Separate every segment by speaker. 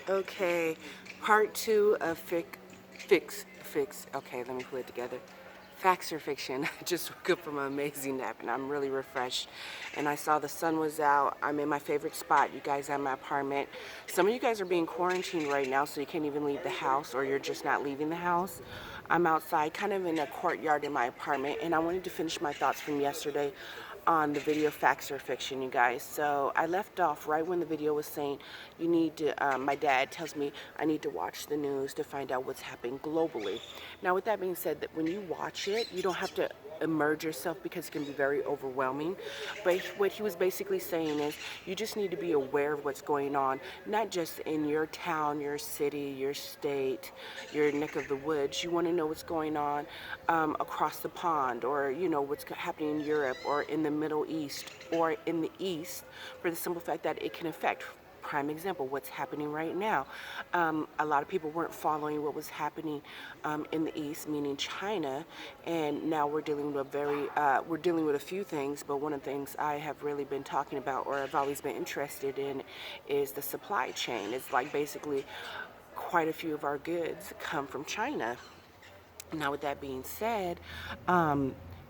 Speaker 1: Okay, part two of fix. Okay, let me put it together. Facts or fiction. I just woke up from an amazing nap and I'm really refreshed. And I saw the sun was out. I'm in my favorite spot. You guys at my apartment. Some of you guys are being quarantined right now, so you can't even leave the house, or you're just not leaving the house. I'm outside, kind of in a courtyard in my apartment, and I wanted to finish my thoughts from yesterday on the video facts or fiction, you guys. So I left off right when the video was saying you need to, my dad tells me I need to watch the news to find out what's happening globally. Now with that being said, that when you watch it, you don't have to immerse yourself because it can be very overwhelming. But what he was basically saying is you just need to be aware of what's going on, not just in your town, your city, your state, your neck of the woods. You want to know what's going on across the pond, or you know what's happening in Europe or in the Middle East or in the East, for the simple fact that it can affect. Prime example, what's happening right now. A lot of people weren't following what was happening in the East, meaning China, and now we're dealing with a few things. But one of the things I have really been talking about, or I've always been interested in, is the supply chain. It's like basically quite a few of our goods come from China. Now, with that being said,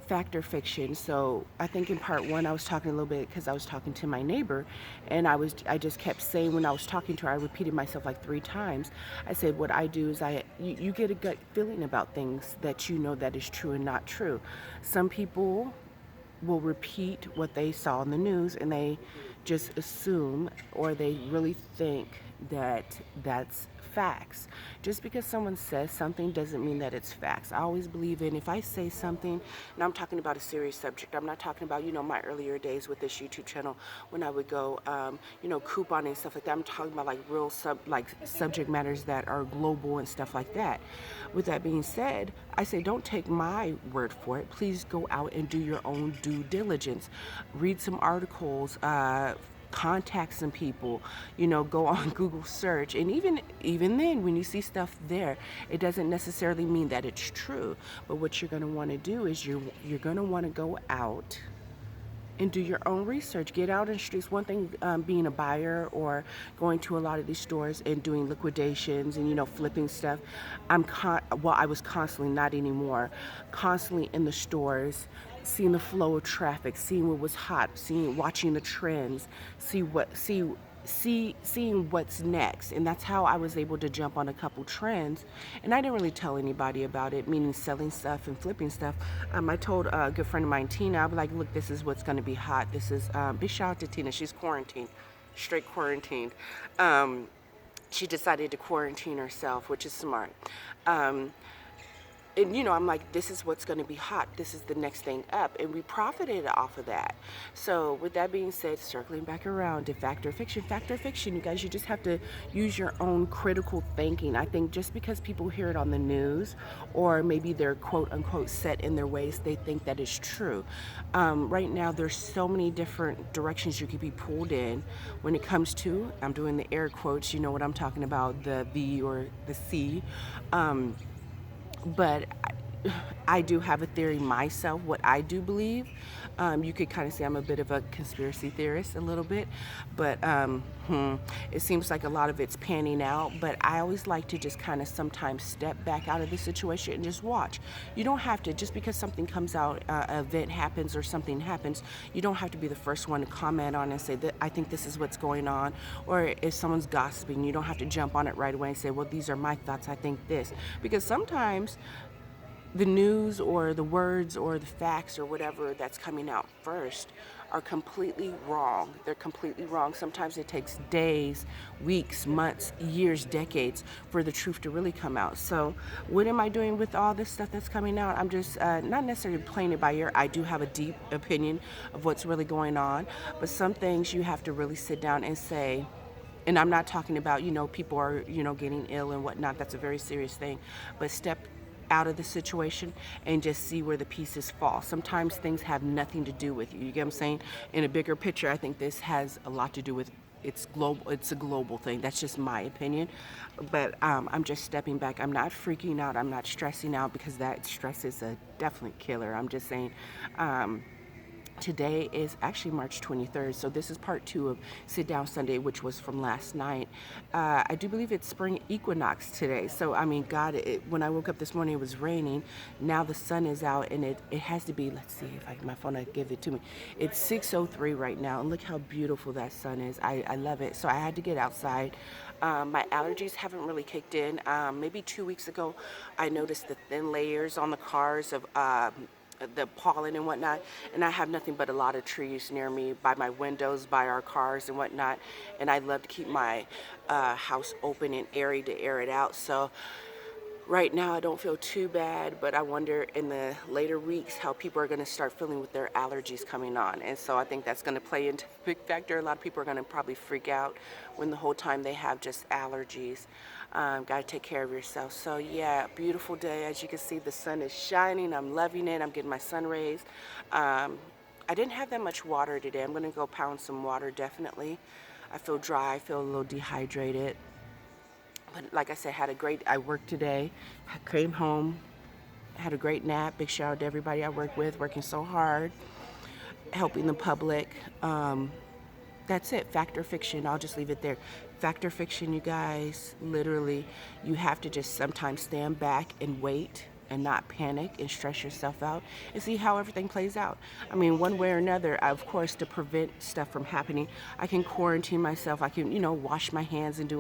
Speaker 1: fact or fiction. So I think in part one I was talking a little bit because I was talking to my neighbor, and I just kept saying, when I was talking to her, I repeated myself like 3 times. I said what I do is you get a gut feeling about things that you know that is true and not true. Some people will repeat what they saw in the news, and they just assume, or they really think that that's facts. Just because someone says something doesn't mean that it's facts. I always believe in, if I say something, and I'm talking about a serious subject, I'm not talking about, my earlier days with this YouTube channel when I would go, couponing and stuff like that. I'm talking about like real subject matters that are global and stuff like that. With that being said, I say don't take my word for it. Please go out and do your own due diligence. Read some articles, contact some people, go on Google search. And even then, when you see stuff there, it doesn't necessarily mean that it's true. But what you're going to want to do is you're going to want to go out and do your own research. Get out in the streets. One thing, being a buyer or going to a lot of these stores and doing liquidations and flipping stuff. I was constantly, not anymore, constantly in the stores, seeing the flow of traffic, seeing what was hot, watching the trends, seeing what's next. And that's how I was able to jump on a couple trends. And I didn't really tell anybody about it, meaning selling stuff and flipping stuff. I told a good friend of mine, Tina, I'd be like, look, this is what's going to be hot. This is, big shout out to Tina. She's quarantined, straight quarantined. She decided to quarantine herself, which is smart. And I'm like, this is what's going to be hot. This is the next thing up. And we profited off of that. So with that being said, circling back around to fact or fiction, you guys, you just have to use your own critical thinking. I think just because people hear it on the news, or maybe they're quote unquote set in their ways, they think that is true. Right now, there's so many different directions you could be pulled in when it comes to, I'm doing the air quotes, you know what I'm talking about, the V or the C. But I do have a theory myself, what I do believe. You could kind of say I'm a bit of a conspiracy theorist, a little bit, but it seems like a lot of it's panning out. But I always like to just kind of sometimes step back out of the situation and just watch. You don't have to, just because something comes out, an event happens or something happens, you don't have to be the first one to comment on and say that I think this is what's going on. Or if someone's gossiping, you don't have to jump on it right away and say, well, these are my thoughts, I think this. Because sometimes the news or the words or the facts or whatever that's coming out first are completely wrong. They're completely wrong. Sometimes it takes days, weeks, months, years, decades for the truth to really come out. So what am I doing with all this stuff that's coming out? I'm just not necessarily playing it by ear. I do have a deep opinion of what's really going on, but some things you have to really sit down and say, and I'm not talking about, people are, getting ill and whatnot. That's a very serious thing. But step out of the situation and just see where the pieces fall. Sometimes things have nothing to do with you. You get what I'm saying? In a bigger picture, I think this has a lot to do with, it's global. It's a global thing. That's just my opinion. But I'm just stepping back. I'm not freaking out. I'm not stressing out, because that stress is a definite killer. I'm just saying, Today is actually March 23rd, so this is part 2 of Sit Down Sunday, which was from last night. I do believe it's spring equinox today, so I mean, God, when I woke up this morning, it was raining. Now the sun is out, and it has to be, let's see if my phone will give it to me. It's 6:03 right now, and look how beautiful that sun is. I love it, so I had to get outside. My allergies haven't really kicked in. Maybe 2 weeks ago, I noticed the thin layers on the cars of the pollen and whatnot, and I have nothing but a lot of trees near me, by my windows, by our cars and whatnot, and I love to keep my house open and airy to air it out. So right now I don't feel too bad, but I wonder in the later weeks how people are going to start feeling with their allergies coming on. And so I think that's going to play into a big factor. A lot of people are going to probably freak out when the whole time they have just allergies. Got to take care of yourself. So yeah, beautiful day. As you can see, the sun is shining. I'm loving it. I'm getting my sun rays. I didn't have that much water today. I'm going to go pound some water, definitely. I feel dry. I feel a little dehydrated. But like I said, I worked today, I came home, had a great nap. Big shout out to everybody I work with, working so hard, helping the public. That's it, fact or fiction. I'll just leave it there. Fact or fiction, you guys, literally, you have to just sometimes stand back and wait and not panic and stress yourself out and see how everything plays out. I mean, one way or another, of course, to prevent stuff from happening, I can quarantine myself. I can, wash my hands and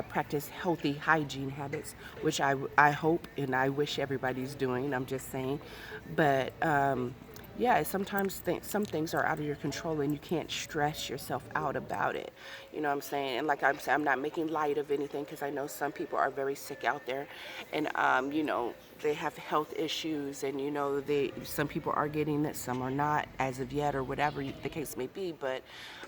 Speaker 1: practice healthy hygiene habits, which I hope and I wish everybody's doing. I'm just saying. But yeah, sometimes some things are out of your control and you can't stress yourself out about it. You know what I'm saying? And like I'm saying, I'm not making light of anything, because I know some people are very sick out there, and they have health issues, and some people are getting it, some are not as of yet, or whatever the case may be. But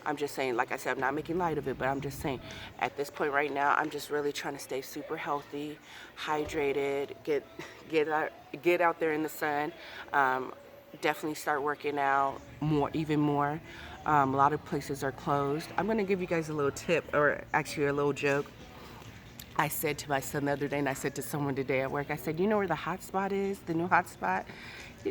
Speaker 1: I'm just saying, like I said, I'm not making light of it, but I'm just saying at this point right now, I'm just really trying to stay super healthy, hydrated, get out there in the sun. Definitely start working out even more. A lot of places are closed. I'm going to give you guys a little tip, or actually a little joke. I said to my son the other day, and I said to someone today at work, I said, you know where the hot spot is, the new hot spot?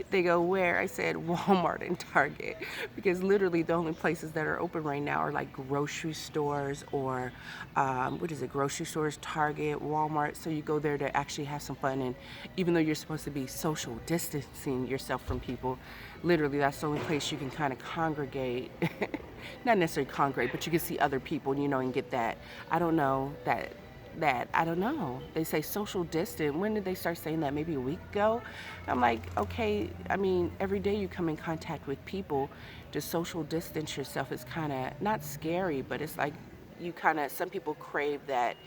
Speaker 1: They go, where? I said, Walmart and Target. Because literally the only places that are open right now are like grocery stores, or grocery stores, Target, Walmart. So you go there to actually have some fun. And even though you're supposed to be social distancing yourself from people, literally that's the only place you can kind of congregate. Not necessarily congregate, but you can see other people, and get that, I don't know. They say social distance. When did they start saying that? Maybe a week ago? I'm like, okay, I mean, every day you come in contact with people, to social distance yourself is kind of not scary, but it's like some people crave that,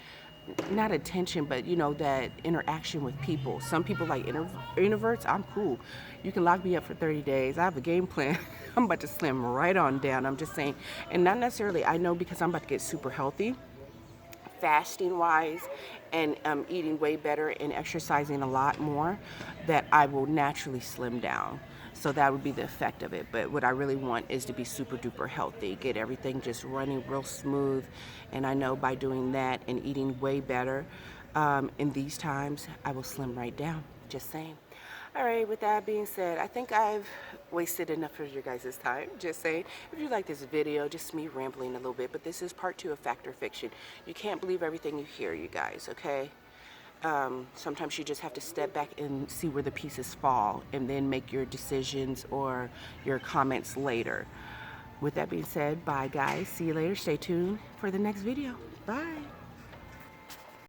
Speaker 1: not attention, but that interaction with people. Some people like introverts. I'm cool. You can lock me up for 30 days. I have a game plan. I'm about to slim right on down. I'm just saying, and not necessarily, I know, because I'm about to get super healthy, fasting wise, and eating way better and exercising a lot more, that I will naturally slim down. So that would be the effect of it. But what I really want is to be super duper healthy, get everything just running real smooth. And I know by doing that and eating way better in these times, I will slim right down. Just saying. All right, with that being said, I think I've wasted enough of your guys' time. Just saying, if you like this video, just me rambling a little bit, but this is part 2 of Fact or Fiction. You can't believe everything you hear, you guys, okay? Sometimes you just have to step back and see where the pieces fall, and then make your decisions or your comments later. With that being said, bye guys. See you later. Stay tuned for the next video. Bye.